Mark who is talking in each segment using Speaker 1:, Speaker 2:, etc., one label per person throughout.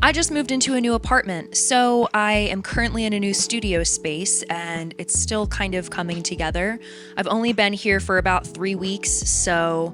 Speaker 1: I just moved into a new apartment, so I am currently in a new studio space and it's still kind of coming together. I've only been here for about 3 weeks, so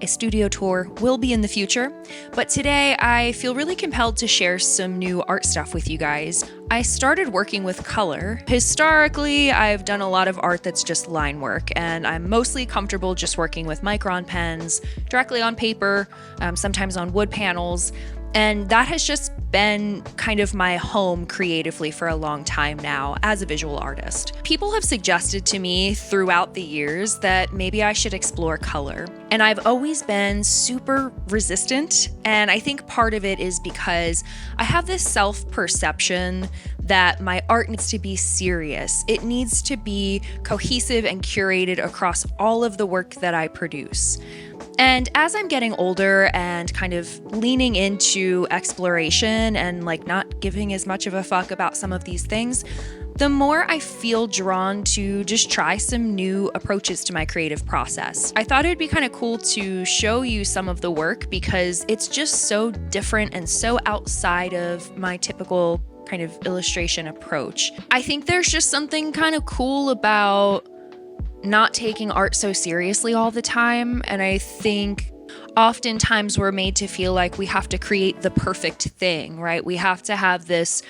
Speaker 1: a studio tour will be in the future. But today I feel really compelled to share some new art stuff with you guys. I started working with color. Historically, I've done a lot of art that's just line work, and I'm mostly comfortable just working with micron pens, directly on paper, sometimes on wood panels. And that has just been kind of my home creatively for a long time now as a visual artist. People have suggested to me throughout the years that maybe I should explore color. And I've always been super resistant. And I think part of it is because I have this self-perception that my art needs to be serious. It needs to be cohesive and curated across all of the work that I produce. And as I'm getting older and kind of leaning into exploration and not giving as much of a fuck about some of these things, the more I feel drawn to just try some new approaches to my creative process. I thought it'd be kind of cool to show you some of the work because it's just so different and so outside of my typical kind of illustration approach. I think there's just something kind of cool about not taking art so seriously all the time. And I think oftentimes we're made to feel like we have to create the perfect thing, right? We have to have this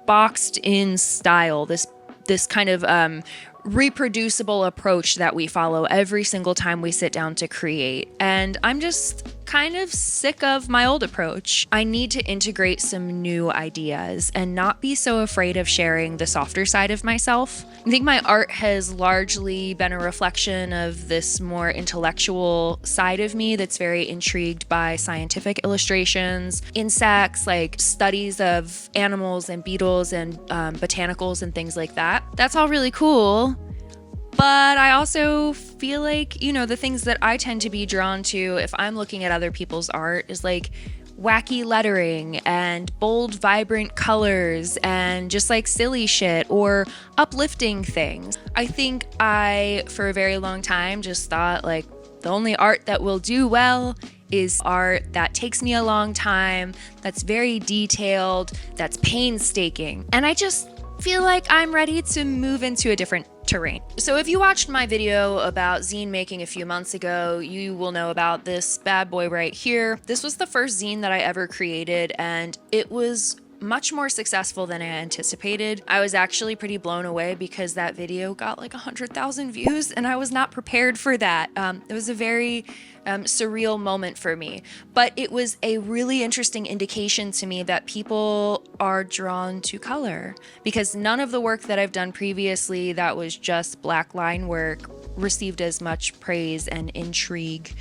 Speaker 1: boxed in style, this kind of reproducible approach that we follow every single time we sit down to create. And I'm just kind of sick of my old approach. I need to integrate some new ideas and not be so afraid of sharing the softer side of myself. I think my art has largely been a reflection of this more intellectual side of me that's very intrigued by scientific illustrations, insects, like studies of animals and beetles and botanicals and things like that. That's all really cool. But I also feel like, the things that I tend to be drawn to if I'm looking at other people's art is like wacky lettering and bold, vibrant colors and just like silly shit or uplifting things. I think I, for a very long time, just thought like the only art that will do well is art that takes me a long time, that's very detailed, that's painstaking. And I just feel like I'm ready to move into a different terrain. So if you watched my video about zine making a few months ago, you will know about this bad boy right here. This was the first zine that I ever created, and it was much more successful than I anticipated. I was actually pretty blown away because that video got like 100,000 views, and I was not prepared for that. It was a very surreal moment for me, but it was a really interesting indication to me that people are drawn to color, because none of the work that I've done previously that was just black line work received as much praise and intrigue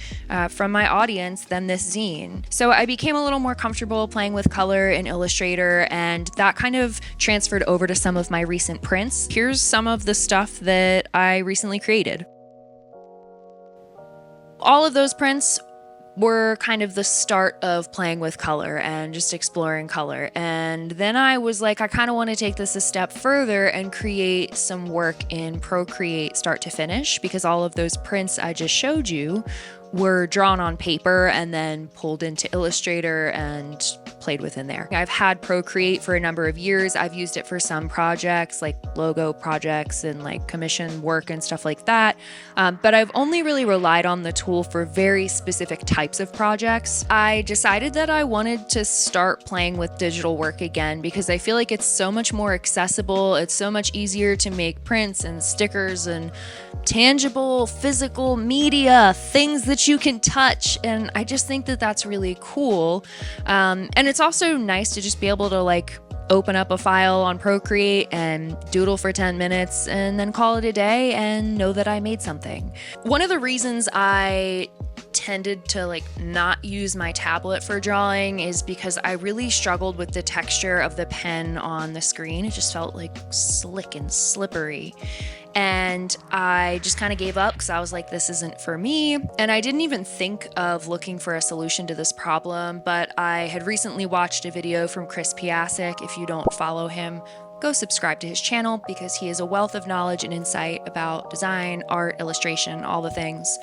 Speaker 1: from my audience than this zine. So I became a little more comfortable playing with color in Illustrator, and that kind of transferred over to some of my recent prints. Here's some of the stuff that I recently created. All of those prints were kind of the start of playing with color and just exploring color. And then I was like, I kind of want to take this a step further and create some work in Procreate start to finish, because all of those prints I just showed you were drawn on paper and then pulled into Illustrator and played with in there. I've had Procreate for a number of years. I've used it for some projects like logo projects and like commission work and stuff like that. But I've only really relied on the tool for very specific types of projects. I decided that I wanted to start playing with digital work again because I feel like it's so much more accessible. It's so much easier to make prints and stickers and tangible physical media, things that you can touch. And I just think that that's really cool. And it's also nice to just be able to like open up a file on Procreate and doodle for 10 minutes and then call it a day and know that I made something. One of the reasons I tended to like not use my tablet for drawing is because I really struggled with the texture of the pen on the screen. It just felt like slick and slippery. And I just kind of gave up because I was like, this isn't for me. And I didn't even think of looking for a solution to this problem, but I had recently watched a video from Chris Piasek. If you don't follow him, go subscribe to his channel because he is a wealth of knowledge and insight about design, art, illustration, all the things.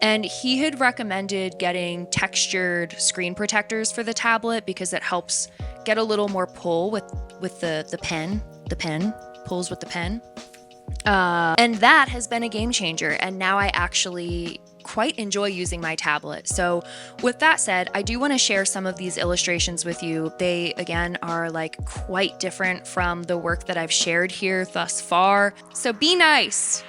Speaker 1: And he had recommended getting textured screen protectors for the tablet because it helps get a little more pull with the pen. The pen pulls with the pen. And that has been a game changer. And now I actually quite enjoy using my tablet. So with that said, I do want to share some of these illustrations with you. They, again, are like quite different from the work that I've shared here thus far. So be nice.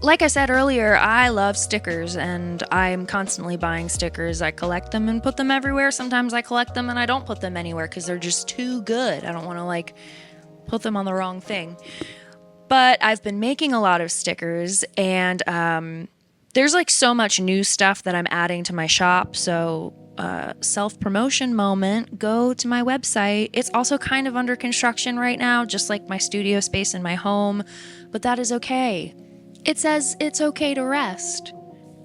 Speaker 1: Like I said earlier, I love stickers and I'm constantly buying stickers. I collect them and put them everywhere. Sometimes I collect them and I don't put them anywhere because they're just too good. I don't want to like put them on the wrong thing. But I've been making a lot of stickers and there's like so much new stuff that I'm adding to my shop. So self-promotion moment, go to my website. It's also kind of under construction right now, just like my studio space in my home, but that is okay. It says it's okay to rest.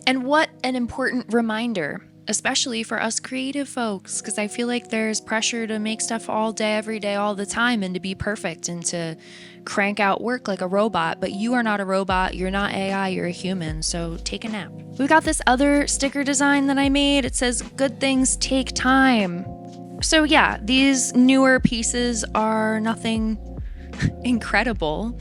Speaker 1: And what an important reminder, especially for us creative folks, because I feel like there's pressure to make stuff all day, every day, all the time, and to be perfect and to crank out work like a robot. But you are not a robot, you're not AI, you're a human, so take a nap. We've got this other sticker design that I made. It says, good things take time. So yeah, these newer pieces are nothing incredible.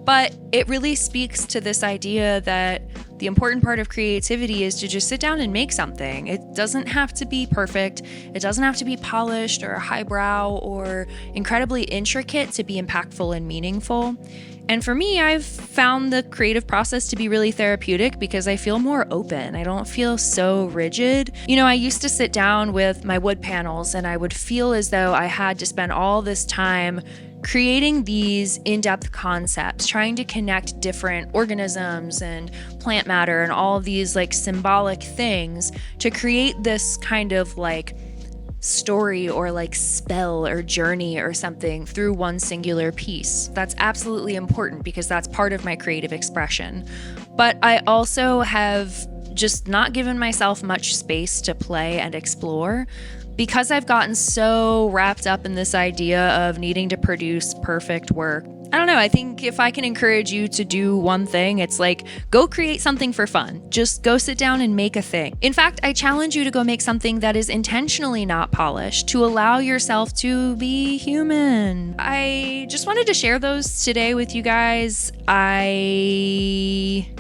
Speaker 1: But it really speaks to this idea that the important part of creativity is to just sit down and make something. It doesn't have to be perfect. It doesn't have to be polished or highbrow or incredibly intricate to be impactful and meaningful. And for me, I've found the creative process to be really therapeutic because I feel more open. I don't feel so rigid. You know, I used to sit down with my wood panels and I would feel as though I had to spend all this time creating these in-depth concepts, trying to connect different organisms and plant matter and all of these like symbolic things to create this kind of like story or like spell or journey or something through one singular piece. That's absolutely important because that's part of my creative expression. But I also have just not given myself much space to play and explore because I've gotten so wrapped up in this idea of needing to produce perfect work. I don't know, I think if I can encourage you to do one thing, it's like, go create something for fun. Just go sit down and make a thing. In fact, I challenge you to go make something that is intentionally not polished to allow yourself to be human. I just wanted to share those today with you guys.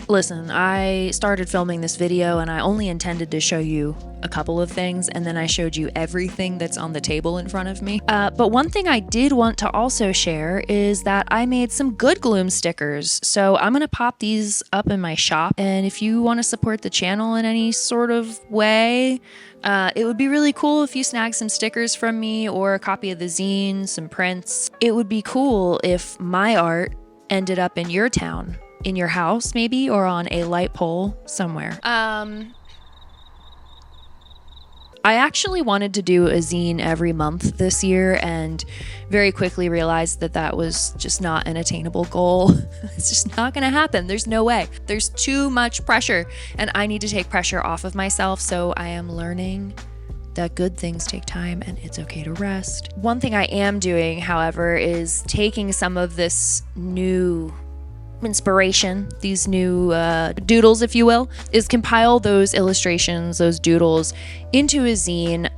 Speaker 1: Listen, I started filming this video and I only intended to show you a couple of things, and then I showed you everything that's on the table in front of me. But one thing I did want to also share is that I made some Good Gloom stickers. So I'm gonna pop these up in my shop, and if you want to support the channel in any sort of way, it would be really cool if you snag some stickers from me or a copy of the zine, some prints. It would be cool if my art ended up in your town, in your house maybe, or on a light pole somewhere. I actually wanted to do a zine every month this year and very quickly realized that that was just not an attainable goal. It's just not going to happen. There's no way. There's too much pressure and I need to take pressure off of myself. So I am learning that good things take time and it's okay to rest. One thing I am doing, however, is taking some of this new inspiration, these new doodles, if you will, is compile those illustrations, those doodles into a zine,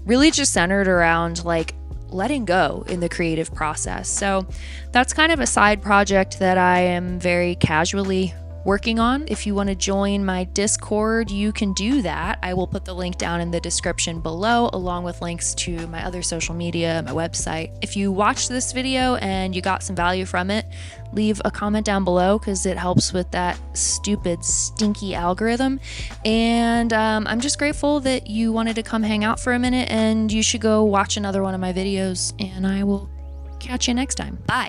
Speaker 1: really just centered around like letting go in the creative process. So that's kind of a side project that I am very casually working on. If you want to join my Discord, you can do that. I will put the link down in the description below, along with links to my other social media, my website. If you watched this video and you got some value from it, leave a comment down below because it helps with that stupid, stinky algorithm. And I'm just grateful that you wanted to come hang out for a minute, and you should go watch another one of my videos, and I will catch you next time. Bye.